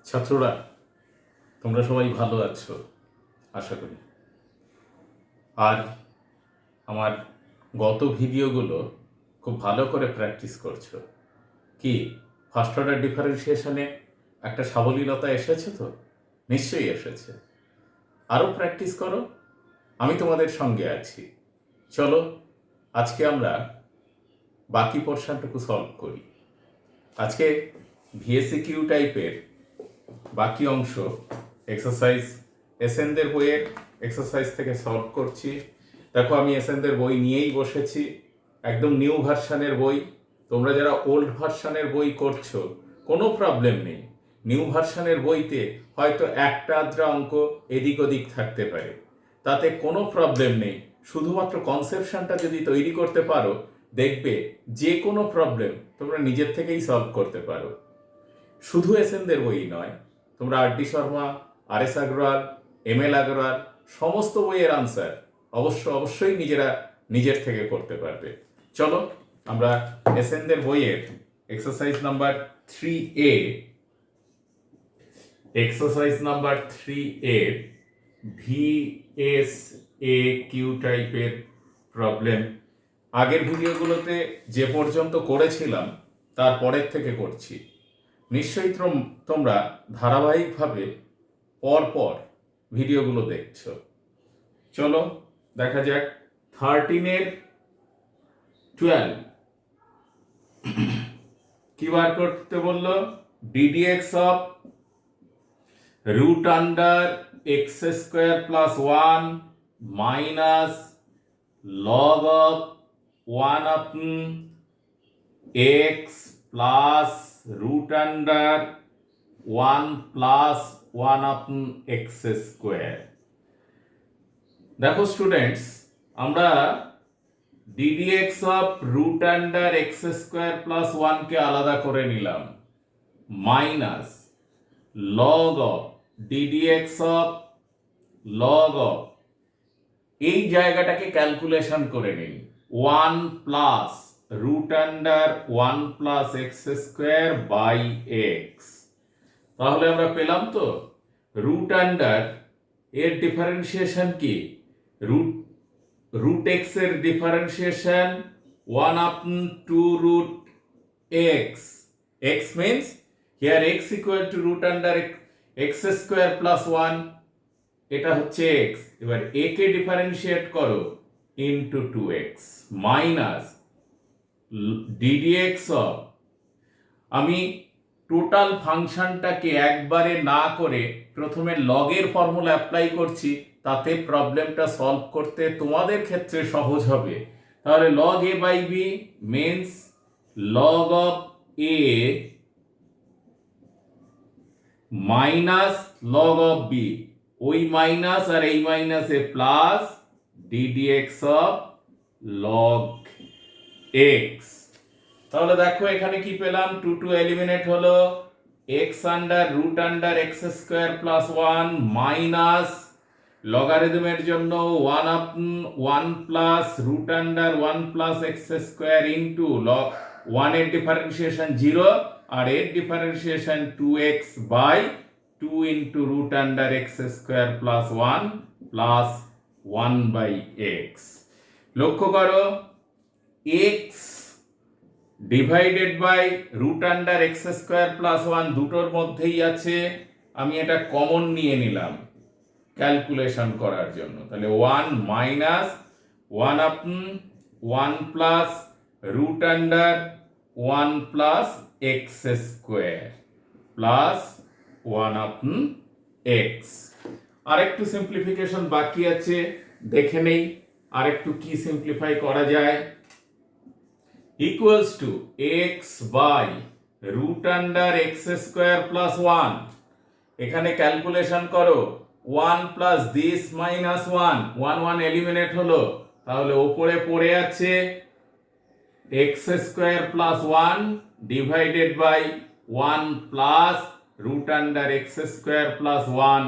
ছাত্ররা, তোমরা সবাই ভালো আছো আশা করি। আর আমার গত ভিডিওগুলো খুব ভালো করে প্র্যাকটিস করছো। কি ফার্স্ট অর্ডার ডিফারেন্সিয়েশনে একটা সাবলীলতা এসেছে তো? নিশ্চয়ই এসেছে। আরও প্র্যাকটিস করো, আমি তোমাদের সঙ্গে আছি। চলো আজকে আমরা বাকি পোর্শনটুকু সলভ করি। আজকে ভিএসিকিউ টাইপের বাকি অংশ এক্সারসাইজ এসএনদের বইয়ের এক্সারসাইজ থেকে সলভ করছি। দেখো, আমি এসএনদের বই নিয়েই বসেছি, একদম নিউ ভার্সানের বই। তোমরা যারা ওল্ড ভার্সানের বই করছো কোনো প্রবলেম নেই। নিউ ভার্সানের বইতে হয়তো একটা আধটা অঙ্ক এদিক ওদিক থাকতে পারে, তাতে কোনো প্রবলেম নেই। শুধুমাত্র কনসেপশনটা যদি তৈরি করতে পারো, দেখবে যে কোনো প্রবলেম তোমরা নিজের থেকেই সলভ করতে পারো। শুধু এসএনদের বই নয়, তোমরা আর.ডি. শর্মা, আর.এস. আগরওয়াল, এম.এল. আগরওয়াল সমস্ত বইয়ের আনসার অবশ্যই নিজের থেকে করতে পারবে। চলো আমরা এসএনদের বইয়ের এক্সারসাইজ নাম্বার 3A VSAQ টাইপের প্রবলেম আগের ভিডিওগুলোতে যে পর্যন্ত করেছিলাম তারপরের থেকে করছি। নিশ্চয়ই তোমরা ধারাবাহিকভাবে পরপর ভিডিওগুলো দেখছো। চলো দেখা যাক 13-এর 12 কি বার করতে বললো? DDX of root under x square plus 1 minus log of 1 upon X plus root under 1 plus 1 upon X square. দেখো স্টুডেন্টস, আমরা DDX of root under x square plus 1 কে আলাদা করে নিলাম, minus log of DDX of log of এই জায়গাটাকে calculation করে নিই 1 plus root under 1 plus x square by X. তাহলে আমরা পেলাম তো রুট আন্ডার এর ডিফারেন্সিয়েশন কি? root x এর differentiation 1 upon 2 root x. X means here x equal to root under x square plus 1, এটা হচ্ছে x। এবার a কে ডিফারেন্সিয়েট করো into 2x minus ddx of, আমি টোটাল ফাংশনটাকে একবারে না করে প্রথমে লগের ফর্মুলা অ্যাপ্লাই করছি, তাতে প্রবলেমটা সলভ করতে তোমাদের ক্ষেত্রে সহজ হবে। তাহলে log a by b means log of a minus log of b, ওই মাইনাস আর এই মাইনাসে plus d d x of log x. তাহলে দেখো এখানে কি পেলাম, 2 এলিমিনেট হলো, x under root under x square plus 1 minus লগারিদমের জন্য 1 upon 1 plus root under 1 plus x square into 1 এর ডিফারেন্সিয়েশন 0 আর এর differentiation 2x by 2 into root under x square plus 1 plus 1 by X. লক্ষ্য করো x divided by root under x square plus 1 দুটোর মধ্যেই আছে, আমি এটা কমন নিয়ে নিলাম ক্যালকুলেশন করার জন্য। তাহলে 1 minus 1 upon 1 plus root under 1 plus x square plus 1 upon x. আরেকটু সিম্পলিফিকেশন বাকি আছে, দেখে নেই আরেকটু কি সিম্পলিফাই করা যায়। Equals to X by root under x square plus 1, এখানে ক্যালকুলেশন করো 1 প্লাস দিস মাইনাস 1, 1 এলিমিনেট হলো, তাহলে ওপরে পড়ে আছে X square plus 1 divided by 1 plus root under x square plus 1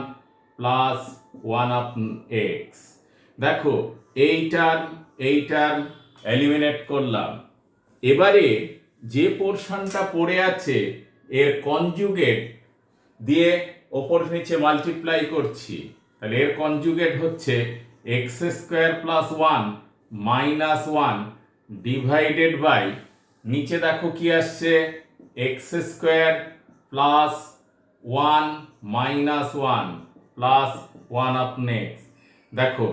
plus 1 upon X. দেখো এই টার্ম এলিমিনেট করলাম। এবারে যে পোর্শনটা পড়ে আছে এর কনজুগেট দিয়ে ওপর নিচে মাল্টিপ্লাই করছি, তাহলে এর কনজুগেট হচ্ছে X square plus one minus one divided by, নিচে দেখো কি আসছে, X square plus one minus one plus one upon X. দেখো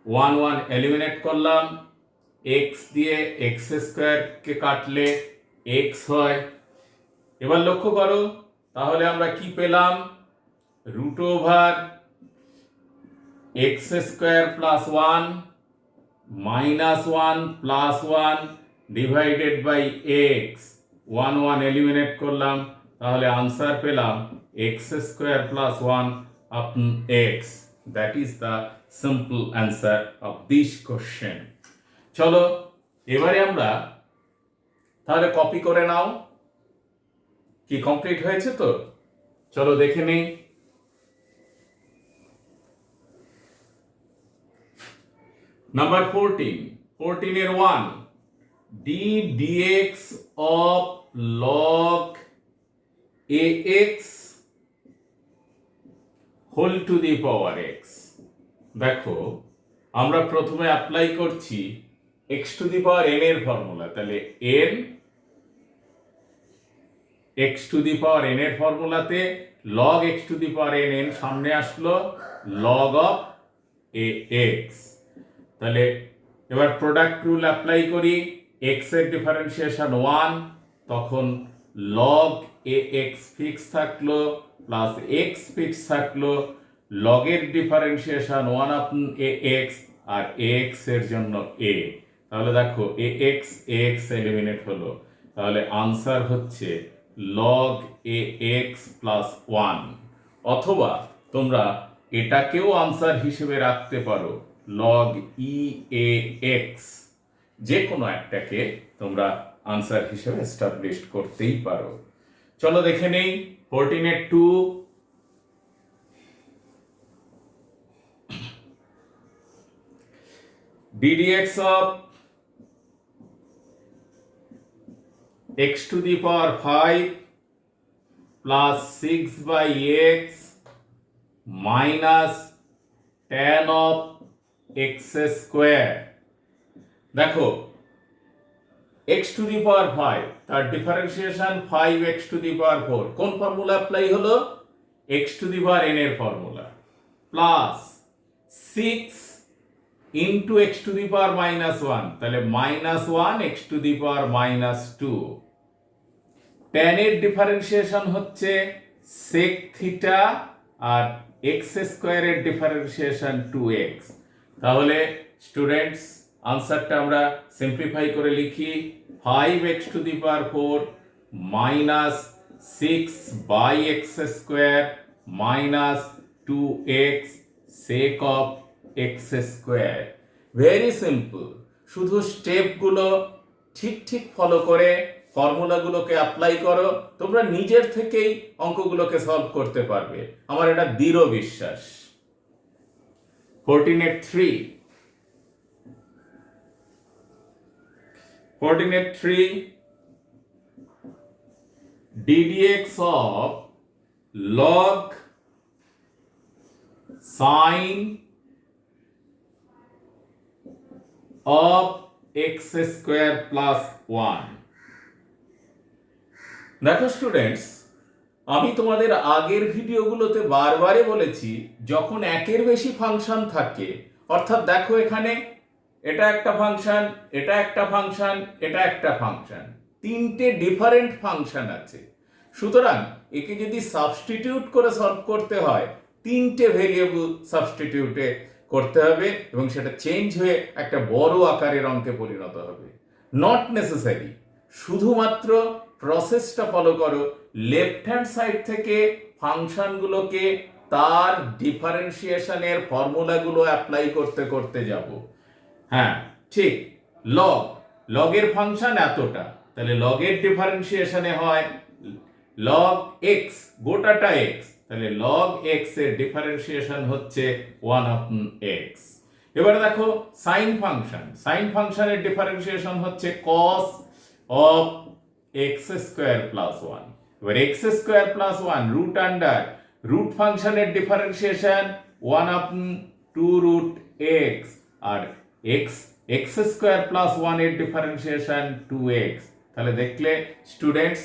ওয়ান ওয়ান এলিমিনেট করলাম, এক্স দিয়ে এক্স স্কোয়ারকে কাটলে এক্স হয়। এবার লক্ষ্য করো, তাহলে আমরা কি পেলাম, root over x square plus one minus one plus one divided by x. One one eliminate করলাম, তাহলে আনসার পেলাম x square plus one upon x. That is the simple answer of this question. চলো এবারে আমরা তাহলে copy করে নাও, কি complete হয়েছে তো? চলো দেখে নেই। নাম্বার 14 এর 1 d d x of log ax whole to the power x. দেখো আমরা প্রথমে অ্যাপ্লাই করছি x to the power n এর ফর্মুলা, তাহলে n x to the power n এর ফর্মুলাতে log x to the power n, n সামনে আসলো, লগ অফ এ এক্স। তাহলে এবার প্রোডাক্ট রুল অ্যাপ্লাই করি, এক্স এর ডিফারেন্সিয়েশন 1, তখন লগ এ এক্স ফিক্স থাকলো প্লাস এক্স ফিক্স থাকলো, লগের ডিফারেন্সিয়েশন 1 আপন এ এক্স আর এক্স এর জন্য এ। তাহলে দেখো এ এক্স এলিমিনেট হলো, তাহলে আনসার হচ্ছে লগ এ এক্স প্লাস 1। অথবা তোমরা এটাকেও আনসার হিসেবে রাখতে পারো লগ ই এ এক্স, যে কোনো একটাকে তোমরা আনসার হিসেবে এস্টাবলিশ করতেই পারো। চলো দেখে নেই 14 এর 2, ddx of x to the power 5 plus 6 by x minus tan of x square। দেখো x to the power 5 তার differentiation 5x to the power 4, কোন ফর্মুলা অ্যাপ্লাই হলো, x to the power n এর formula, plus 6 into x to the power minus 1, তাহলে minus 1 x to the power minus 2। tan এর differentiation হচ্ছে sec theta আর x স্কয়ারের differentiation 2x। তাহলে students আনসারটা আমরা সিম্পলিফাই করে লিখি, 5x to the power 4 minus 6 by x square minus 2x sec of x square. Very simple, শুধু স্টেপগুলো ঠিক ফলো করে ফর্মুলাগুলোকে অ্যাপ্লাই করো, তোমরা নিজের থেকেই অঙ্কগুলোকে সলভ করতে পারবে, আমার এটা দৃঢ় বিশ্বাস। 14 এর 3, ddx of log sine of x square plus 1। দেখো স্টুডেন্টস, আমি তোমাদের আগের ভিডিওগুলোতে বারবারই বলেছি, যখন একের বেশি ফাংশন থাকে, অর্থাৎ দেখো এখানে এটা একটা ফাংশন, এটা একটা ফাংশন, এটা একটা ফাংশন, তিনটে ডিফারেন্ট ফাংশন আছে, সুতরাং একে যদি সাবস্টিটিউট করে সলভ করতে হয়, তিনটে ভেরিয়েবল সাবস্টিটিউটে করতে হবে এবং সেটা চেঞ্জ হয়ে একটা বড় আকারের অঙ্কে পরিণত হবে। নট নেসেসারি, শুধুমাত্র প্রসেসটা ফলো করো, লেফট হ্যান্ড সাইড থেকে ফাংশনগুলোকে তার ডিফারেন্সিয়েশনের ফর্মুলাগুলো অ্যাপ্লাই করতে করতে যাব। হ্যাঁ ঠিক, লগের ফাংশন এতটা, তাহলে লগের ডিফারেন্সিয়েশনে হয় লগ এক্স, গোটাটা এক্স, তাহলে লগ এক্স এর ডিফারেন্সিয়েশন হচ্ছে 1 আপন এক্স। এবারে দেখো সাইন ফাংশনের ডিফারেন্সিয়েশন হচ্ছে cos of x square plus 1, এবার x square plus one root under root ফাংশনের differentiation one upon two root x, আর x x square plus one এর ডিফারেন্সিয়েশন টু এক্স। তাহলে দেখলে স্টুডেন্টস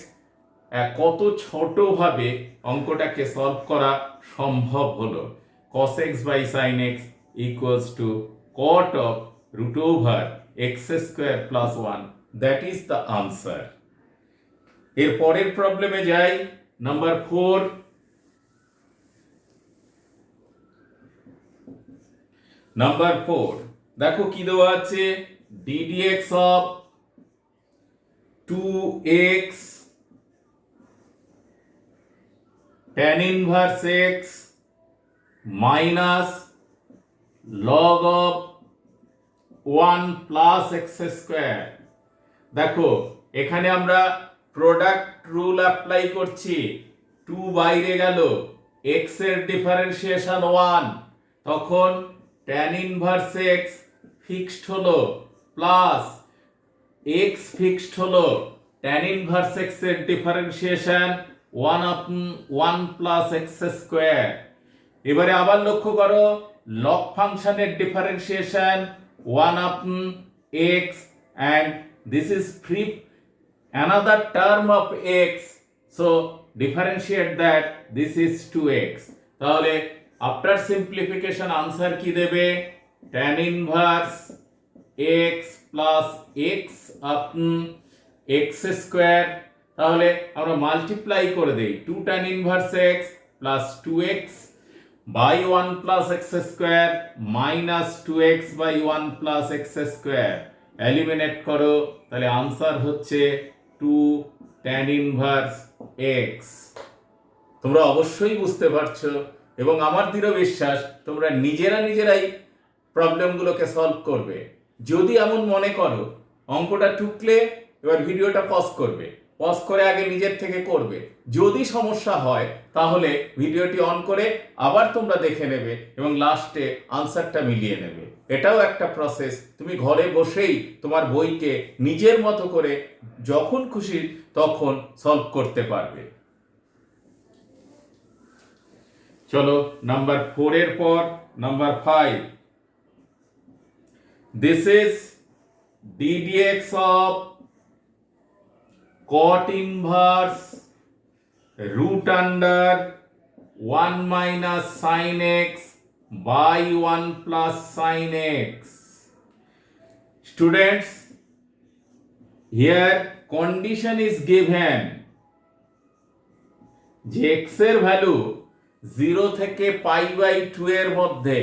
কত ছোটভাবে অঙ্কটাকে সলভ করা সম্ভব হলো। cos x by sin x equals to cot of root over x square plus one, that is the answer. এর পরের প্রবলেমে যাই, নাম্বার 4। নাম্বার 4 দেখো কি দেওয়া আছে, ddx of 2x tan inverse x minus log of 1 plus x square। দেখো এখানে আমরা প্রোডাক্ট রুল অ্যাপ্লাই করছি, 2 বাইরে গেল, x এর ডিফারেন্সিয়েশন 1, তখন tan ইনভার্স x ফিক্সড হলো প্লাস x ফিক্সড হলো, tan ইনভার্স x এর ডিফারেন্সিয়েশন 1 প্লাস এক্স স্কোয়ার। এবারে আবার লক্ষ্য করো, লগ ফাংশনের ডিফারেন্সিয়েশন 1 আপন x and this is free another term of x, so differentiate that, this is 2x। তাহলে আফটার সিম্পলিফিকেশন আনসার কি দেবে, tan inverse x plus x upon x square. তাহলে আমরা মাল্টিপ্লাই করে দেই, 2 tan inverse x plus 2x by 1 plus x square minus 2x by 1 plus x square, eliminate করো, তাহলে answer হচ্ছে 2 tan ইনভার্স x। তোমরা অবশ্যই বুঝতে পারছো এবং আমার দৃঢ় বিশ্বাস তোমরা নিজেরাই প্রবলেমগুলোকে সলভ করবে। যদি এমন মনে করো অঙ্কটা টুকলে, এবার ভিডিওটা পজ করবে, পজ করে আগে নিজের থেকে করবে। যদি সমস্যা হয় তাহলে ভিডিওটি অন করে আবার তোমরা দেখে নেবে এবং লাস্টে আনসারটা মিলিয়ে নেবে। এটাও একটা প্রসেস, তুমি ঘরে বসেই তোমার বইকে নিজের মতো করে যখন খুশি তখন সলভ করতে পারবে। চলো নাম্বার 4 এর পর number 5। This is ddx of cot inverse root under 1 minus sin x by 1 plus sin x। Students, here condition is given যে x এর ভ্যালু 0 থেকে পাই বাই 2 এর মধ্যে।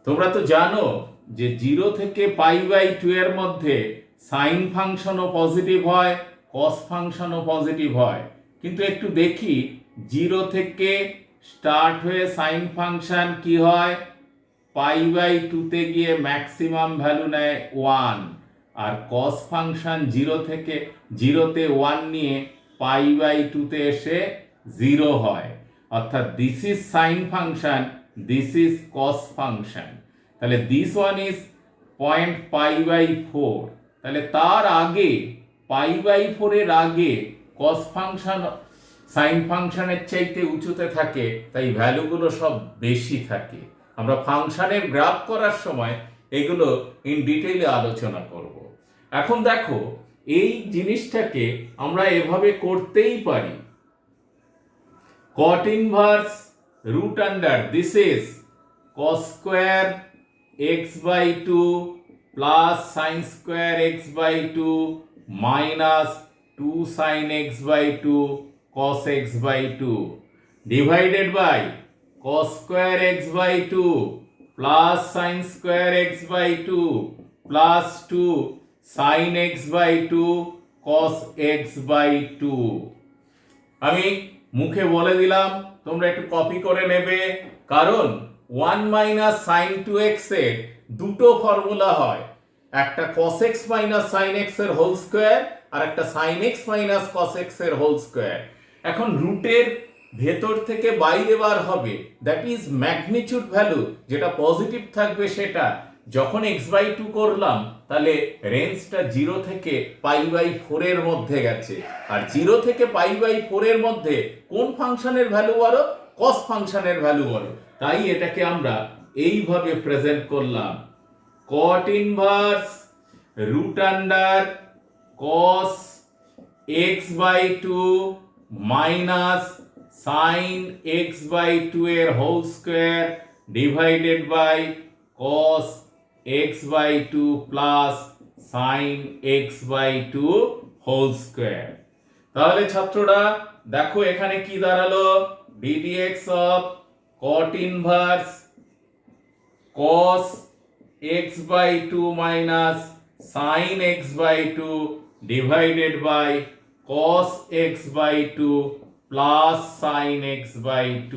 তোমরা তো জানো যে 0 থেকে পাই বাই 2 এর মধ্যে সাইন ফাংশনও পজিটিভ হয়, কস ফাংশনও পজিটিভ হয়। কিন্তু একটু দেখি, 0 থেকে স্টার্ট হয়ে সাইন ফাংশন কি হয়, পাই বাই 2 তে গিয়ে ম্যাক্সিমাম ভ্যালু নেয় 1, আর কস ফাংশন 0 থেকে 0তে 1 নিয়ে পাই বাই 2 তে এসে 0 হয়। অর্থাৎ this is sine function, this is cos function. তাহলে this one is point pi by 4। তাহলে তার আগে পাই বাই 4 এর আগে কস ফাংশন সাইন ফাংশনের চাইতে উঁচুতে থাকে, তাই ভ্যালুগুলো সব বেশি থাকে। আমরা ফাংশনের গ্রাফ করার সময় এগুলো ইন ডিটেইলে আলোচনা করব। এখন দেখো এই জিনিসটাকে আমরা এভাবে করতেই পারি, cot inverse root under this is cos square x by 2 plus sin square x by 2 minus 2 sin x by 2 cos x by 2 divided by cos square x by 2 plus sin square x by 2 plus 2 sin x by 2 cos x by 2। আমি মুখে বলে দিলাম, তোমরা একটু copy করে নেবে, কারণ 1 minus sine 2x এর দুটো ফর্মুলা হয়, একটা cos x minus sine x এর হোল স্কোয়ার আর একটা sin x minus cos x এর হোল স্কোয়ার। এখন রুটের ভেতর থেকে বাইরে বার হবে, দ্যাট ইজ ম্যাগনিটিউড ভ্যালু, যেটা পজিটিভ থাকবে সেটা। যখন x বাই 2 করলাম তাহলে রেঞ্জটা 0 থেকে π/4 এর মধ্যে গেছে। আর 0 থেকে π/4 এর মধ্যে কোন ফাংশনের ভ্যালু বড়? কস ফাংশনের ভ্যালু বড়। তাই এটাকে আমরা এইভাবে প্রেজেন্ট করলাম, cot inverse root under cos x/2 minus sin x/2 এর whole square divided by cos x/2 plus sin x/2 whole square. তাহলে ছাত্ররা দেখো এখানে কি দাঁড়ালো, ddx of cot inverse cos x/2 minus sin x/2 divided by cos x/2 plus sin x/2।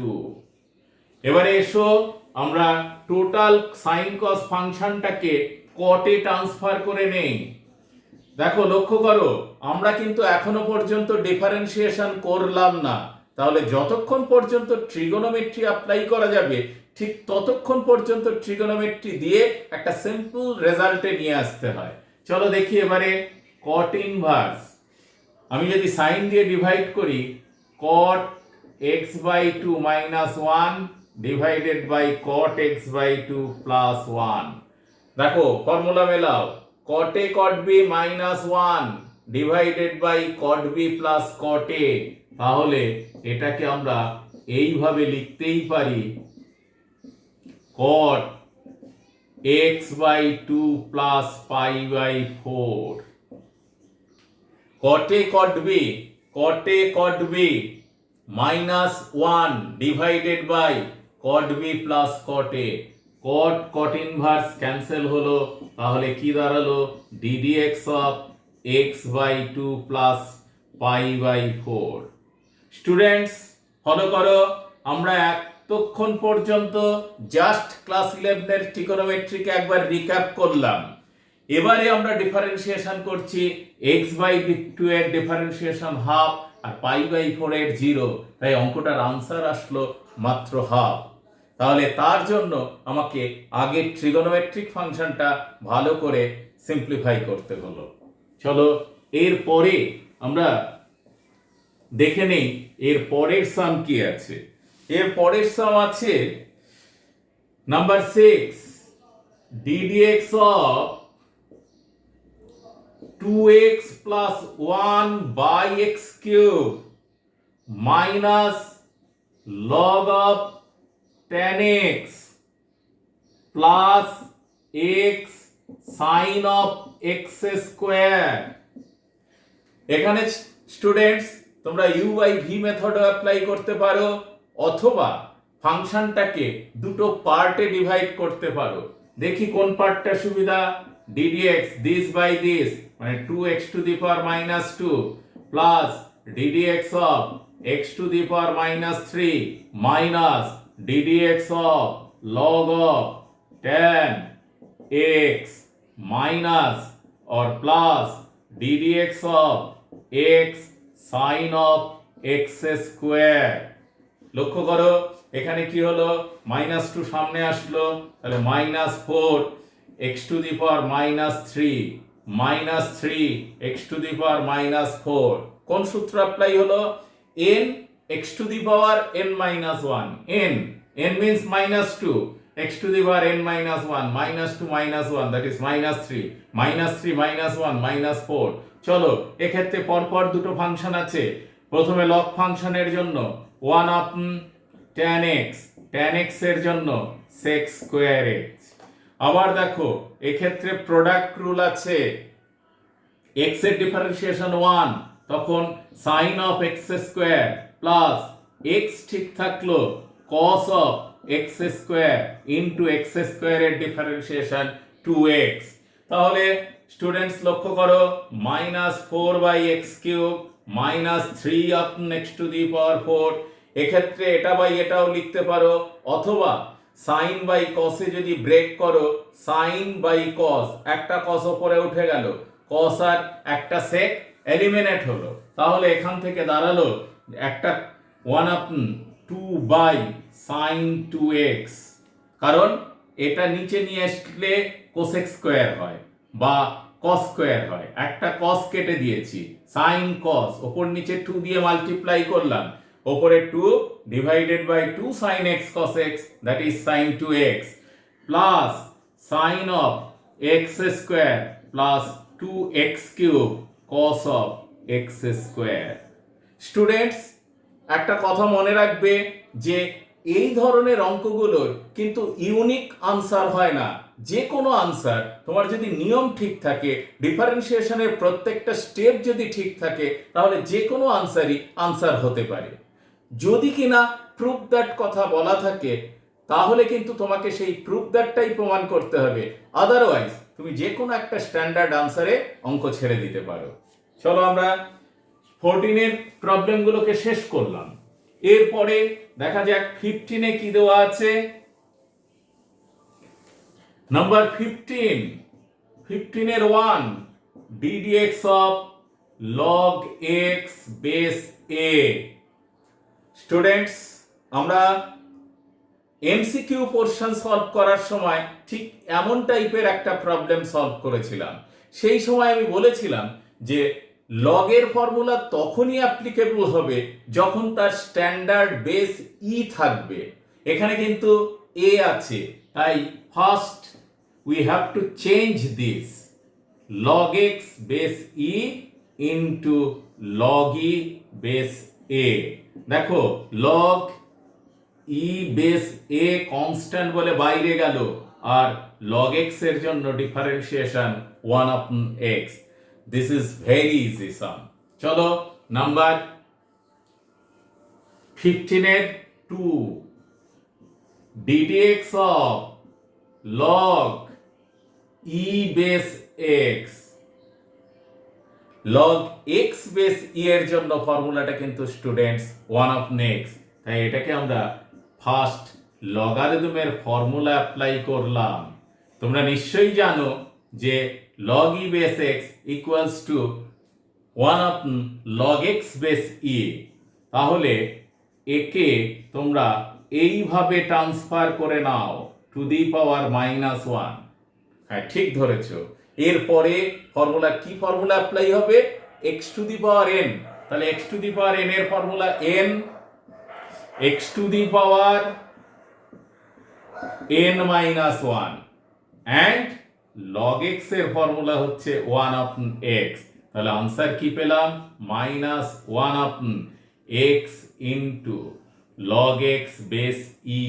এবারে এসো আমরা টোটাল sin cos ফাংশনটাকে কটে ট্রান্সফার করে নেই। দেখো লক্ষ্য করো, আমরা কিন্তু এখনো পর্যন্ত ডিফারেন্সিয়েশন করলাম না। তাহলে যতক্ষণ পর্যন্ত ট্রিগোনোমেট্রি অ্যাপ্লাই করা যাবে ঠিক ততক্ষণ পর্যন্ত ট্রিগোনোমেট্রি দিয়ে একটা সিম্পল রেজাল্টে নিয়ে আসতে হয়। চলো দেখি এবারে cot ইনভার্স, আমি যদি সাইন দিয়ে ডিভাইড করি, cot x/2 minus 1 divided by cot x/2 plus 1। দেখো ফর্মুলা মেলাও, cot a cot b minus 1 divided by cot b plus cot a। তাহলে এটাকে আমরা এইভাবে লিখতেই পারি, cot x/2 plus π/4। cot a cot b minus 1 divided by cot b plus cot a। cot inverse cancel হলো, তাহলে কি দাঁড়ালো, ddx of x/2 plus π/4। Students follow করো, আমরা এতক্ষণ পর্যন্ত জাস্ট ক্লাস 11 এর ট্রিগোনোমেট্রিকে একবার রিক্যাপ করলাম। এবারে আমরা ডিফারেন্সিয়েশন করছি x/2 এর ডিফারেন্সিয়েশন হাফ আর π/4 এর 0, তাই অঙ্কটার আনসার আসলো মাত্র হাফ। তাহলে তার জন্য আমাকে আগে ট্রিগোনোমেট্রিক ফাংশনটা ভালো করে সিম্পলিফাই করতে হলো। চলো এরপরে আমরা দেখে নেই এর পরের সাম কি আছে। এর পরের সাম আছে number 6, ddx of 2x plus 1 by x cube minus log of tan x plus x sin of x square। এখানে স্টুডেন্টস তোমরা u/v মেথডও অ্যাপ্লাই করতে পারো, অথবা ফাংশনটাকে দুটো পার্টে ডিভাইড করতে পারো। দেখি কোন পার্টটা সুবিধা। ddx this by this মানে 2x to the power minus 2 plus ddx of x to the power minus 3 minus ddx of log of tan x minus or plus ddx of x sin of x square। লক্ষ্য করো এখানে কি হলো, -2 সামনে আসলো, তাহলে -4 x to the power minus 3 minus 3 x to the power minus 4। কোন সূত্র অ্যাপ্লাই হলো, n x to the power n minus 1, n means -2 x to the power n minus 1 -2 minus 1 that is -3 -3 minus 1 minus 4। চলো এক্ষেত্রে পরপর দুটো function আছে। প্রথমে log ফাংশনের জন্য 1 অফ tan x এর জন্য sec স্কয়ার x। আবার দেখো এক্ষেত্রে প্রোডাক্ট রুল আছে, x এর ডিফারেন্সিয়েশন 1 তখন sin of x square plus x ঠিক থাকলো cos of x square into x স্কয়ারের ডিফারেন্সিয়েশন 2x। তাহলে স্টুডেন্টস লক্ষ্য করো, -4/x cube -3 of x to the power 4। এক্ষেত্রে এটা বাই এটাও লিখতে পারো, অথবা সাইন বাই কসে যদি ব্রেক করো, সাইন বাই কস, একটা কস উপরে উঠে গেল, কস আর একটা সেক এলিমিনেট হলো। তাহলে এখান থেকে দাঁড়ালো একটা 1/2 বাই সাইন 2x, কারণ এটা নিচে নিয়ে আসলে কোসেক স্কয়ার হয়। বা কস স্কোয়ার হয়। একটা কস কেটে দিয়েছি, সাইন কস, ওপর নিচে 2 দিয়ে মাল্টিপ্লাই করলাম, ওপরে 2 divided by 2 sine x cos x, that is sine 2x, plus sine of x square plus 2x cube cos of x square. Students, একটা কথা মনে রাখবে যে এই ধরনের অঙ্কগুলোর কিন্তু ইউনিক আনসার হয় না। যে কোনো আনসার তোমার যদি নিয়ম ঠিক থাকে, ডিফারেন্সিয়েশনের প্রত্যেকটা স্টেপ যদি ঠিক থাকে, তাহলে যে কোনো আনসারই আনসার হতে পারে। যদি কিনা প্রুফ দ্যাট কথা বলা থাকে, তাহলে কিন্তু তোমাকে সেই প্রুফ দ্যাটটাই প্রমাণ করতে হবে। আদারওয়াইজ তুমি যে কোনো একটা স্ট্যান্ডার্ড আনসারে অঙ্ক ছেড়ে দিতে পারো। চলো আমরা 14-এর প্রবলেমগুলোকে শেষ করলাম। এরপরে দেখা যাক 15-এ কি দেওয়া আছে। নাম্বার 15 এর 1 ddx অফ log x base a। Students, আমরা এমসিকিউ পোরশন সলভ করার সময় ঠিক এমন টাইপের একটা প্রবলেম সলভ করেছিলাম। সেই সময় আমি বলেছিলাম যে লগের ফর্মুলা তখনই অ্যাপ্লিকেবল হবে যখন তার স্ট্যান্ডার্ড বেস ই থাকবে। এখানে কিন্তু এ আছে, তাই first we have to change this log x base e into log e base a. দেখো log e base a constant বলে বাইরে গেল, আর log x এর জন্য differentiation 1/x। This is very easy sum. চলো নাম্বার 15-এর 2 ddx অফ log e base x। log x base e এর জন্য ফর্মুলাটা কিন্তু স্টুডেন্টস 1/x, তাই এটাকে আমরা ফার্স্ট লগারিদমের ফর্মুলা অ্যাপ্লাই করলাম। তোমরা নিশ্চয়ই জানো যে log e base x equals to 1/log x base e. তাহলে একে তোমরা এইভাবে ট্রান্সফার করে নাও টু দি পাওয়ার -1। হ্যাঁ, ঠিক ধরেছো। এরপরে ফর্মুলা কি ফর্মুলা অ্যাপ্লাই হবে? x to the power n। তাহলে x to the power n এর formula n, x to the power n-1, and log x এর ফর্মুলা হচ্ছে 1/x। তাহলে আনসার কি পেলাম? -1/x into log x base e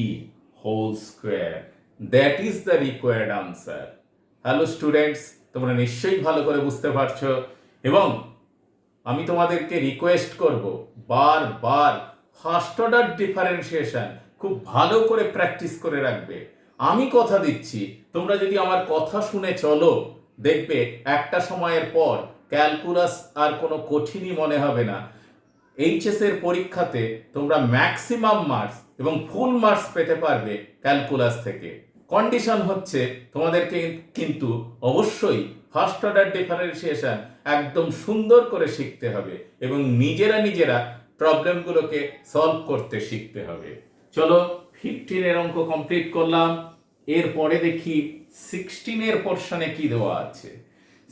whole square. That is the required answer. Hello students, তোমরা নিশ্চয়ই ভালো করে বুঝতে পারছো, এবং আমি তোমাদেরকে রিকোয়েস্ট করব বারবার ফার্স্ট অর্ডার ডিফারেন্সিয়েশন খুব ভালো করে প্র্যাকটিস করে রাখবে। আমি কথা দিচ্ছি, তোমরা যদি আমার কথা শুনে চলো, দেখবে একটা সময়ের পর ক্যালকুলাস আর কোনো কঠিনই মনে হবে না। এইচএস এর পরীক্ষাতে তোমরা ম্যাক্সিমাম মার্কস এবং ফুল মার্কস পেতে পারবে ক্যালকুলাস থেকে। কন্ডিশন হচ্ছে তোমাদেরকে কিন্তু অবশ্যই ফার্স্ট অর্ডার ডিফারেন্সিয়েশন একদম সুন্দর করে শিখতে হবে এবং নিজেরা প্রবলেমগুলোকে সলভ করতে শিখতে হবে। চলো 15-এর অঙ্ক কমপ্লিট করলাম। এরপরে দেখি 16-এর পোর্শনে কি দেওয়া আছে।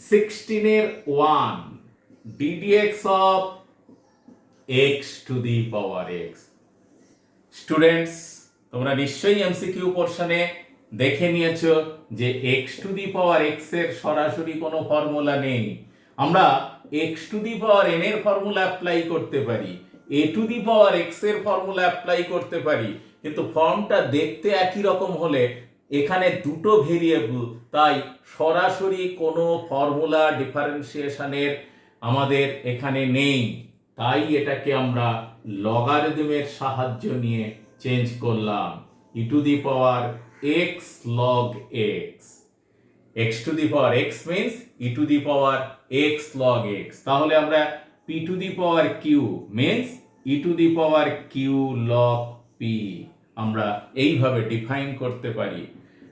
16-এর 1 ddx of x to the power x। Students, তোমরা নিশ্চয়ই এমসিকিউ পোর্শনে দেখে নিয়েছো যে x to the power x এর সরাসরি কোনো ফর্মুলা নেই। আমরা x to the power n এর ফর্মুলা অ্যাপ্লাই করতে পারি, a two the power x এর ফর্মুলা অ্যাপ্লাই করতে পারি, কিন্তু ফর্মটা দেখতে একই রকম হলে এখানে দুটো ভেরিয়েবল, তাই সরাসরি কোনো ফর্মুলা ডিফারেন্সিয়েশনের আমাদের এখানে নেই। তাই এটাকে আমরা লগারিদমের সাহায্য নিয়ে চেঞ্জ করলাম, e to the power x log x। x to the power x means e to the power x log x। তাহলে আমরা p to the power q means e to the power q log p আমরা এইভাবে define করতে পারি।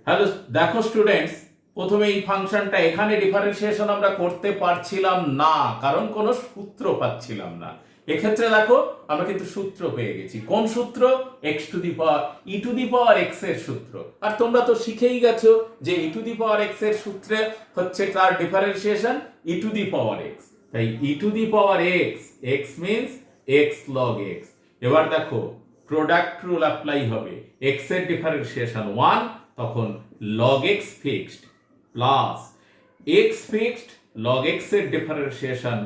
Hello, দেখো students, প্রথমে এই ফাংশনটা এখানে ডিফারেন্সিয়েশন আমরা করতে পারছিলাম না, কারণ কোনো সূত্র পাচ্ছিলাম না। এক্ষেত্রে দেখো আমরা কিন্তু সূত্র পেয়ে গেছি। কোন সূত্র? X to the power E to the power x এর সূত্র। আর তোমরা তো শিখেই গেছো যে ই টু দি পাওয়ার এক্স এর সূত্রে হচ্ছে তার differentiation e to the power x. তাই e to the power x, x means x log x. এবার দেখো প্রোডাক্ট রুল অ্যাপ্লাই হবে। এক্স এর ডিফারেন্সিয়েশন 1, তখন log x fixed plus x fixed log x এর ডিফারেন্সিয়েশন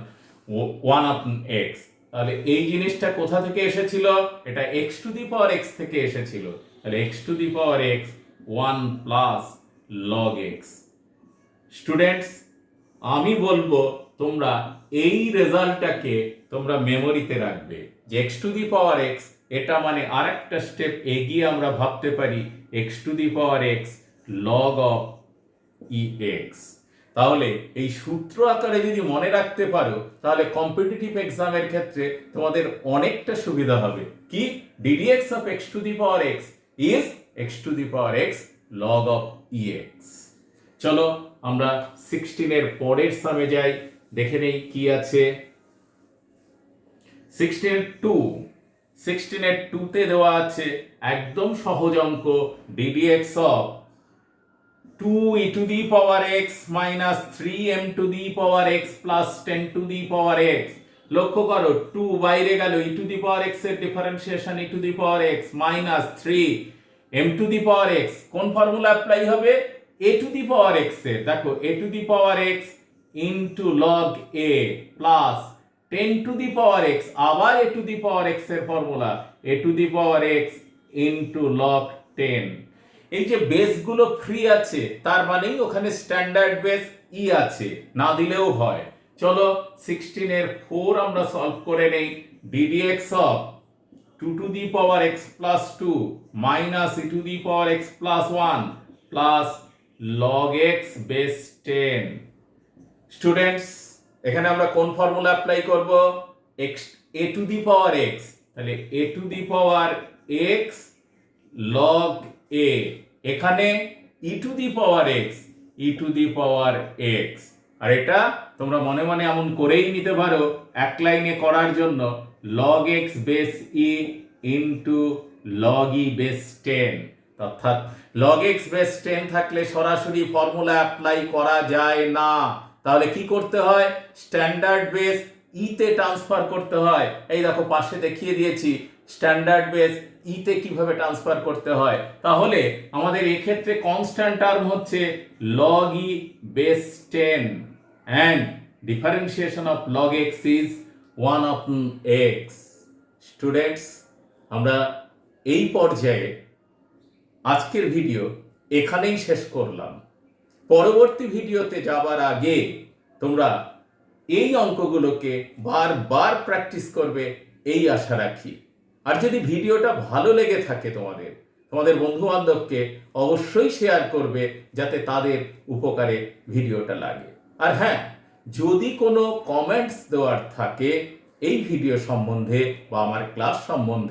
1 আপন এক্স। তাহলে এই জিনিসটা কোথা থেকে এসেছিল? এটা x to the power x থেকে এসেছিল। তাহলে x to the power x 1 plus log x. Students, আমি বলবো তোমরা এই রেজাল্টটাকে তোমরা মেমোরিতে রাখবে যে x to the power x, এটা মানে আর একটা স্টেপ এগিয়ে আমরা ভাবতে পারি x to the power x log of E x. তাহলে এই সূত্র আকারে যদি মনে রাখতে পারো তাহলে কম্পিটিটিভ এক্সামের ক্ষেত্রে তোমাদের অনেকটা সুবিধা হবে। কি? ddx of x to the power x is x to the power x log of E x. চলো আমরা 16 এর পরের সামে যাই, দেখে নেই কি আছে। 16 এর 2, 16 এর 2 তে দেওয়া আছে একদম সহজ অঙ্ক ddx of 2 e to the power x minus 3m to the power x plus 10 to the power x। লক্ষ্য করো 2 বাইরে গেল, e to the power x এর differentiation e to the power x minus 3 m to the power x। কোন formula apply হবে? a to the power x এর। দেখো a to the power x into log a plus 10 to the power x, আবার a to the power x এর formula a to the power x into log 10। এই যে বেসগুলো free আছে তার মানেই ওখানে স্ট্যান্ডার্ড বেস ই আছে, না দিলেও হয়। চলো 16 এর 4 আমরা সলভ করে নেই। ddx of 2 to the power x plus 2 minus e to the power x plus 1 plus log x base 10। Students, এখানে আমরা কোন ফর্মুলা অ্যাপ্লাই করব? x a to the power x, তাহলে a to the power x log a, এখানে e to the power x, e to the power x। আর এটা তোমরা মনে মনে এমন করেই নিতে পারো এক লাইনে করার জন্য log x base e into log e base 10। অর্থাৎ log x base 10 থাকলে সরাসরি ফর্মুলা অ্যাপ্লাই করা যায় না। তাহলে কি করতে হয়? স্ট্যান্ডার্ড বেস ই তে ট্রান্সফার করতে হয়। এই দেখো পাশে দেখিয়ে দিয়েছি স্ট্যান্ডার্ড বেস ই তে কিভাবে ট্রান্সফার করতে হয়। তাহলে আমাদের এই ক্ষেত্রে কনস্ট্যান্ট টার্ম হচ্ছে log e base 10 and differentiation of log x is 1 upon x। Students, আমরা এই পর্যায়ে আজকের ভিডিও এখানেই শেষ করলাম। পরবর্তী ভিডিওতে যাবার আগে তোমরা এই অঙ্কগুলোকে বারবার প্র্যাকটিস করবে এই আশা রাখি। আর যদি ভিডিওটা ভালো লেগে থাকে তোমাদের বন্ধু বান্ধবকে অবশ্যই শেয়ার করবে যাতে তাদের উপকারে ভিডিওটা লাগে। আর হ্যাঁ, যদি কোনো কমেন্টস দেওয়ার থাকে এই ভিডিও সম্বন্ধে বা আমার ক্লাস সম্বন্ধে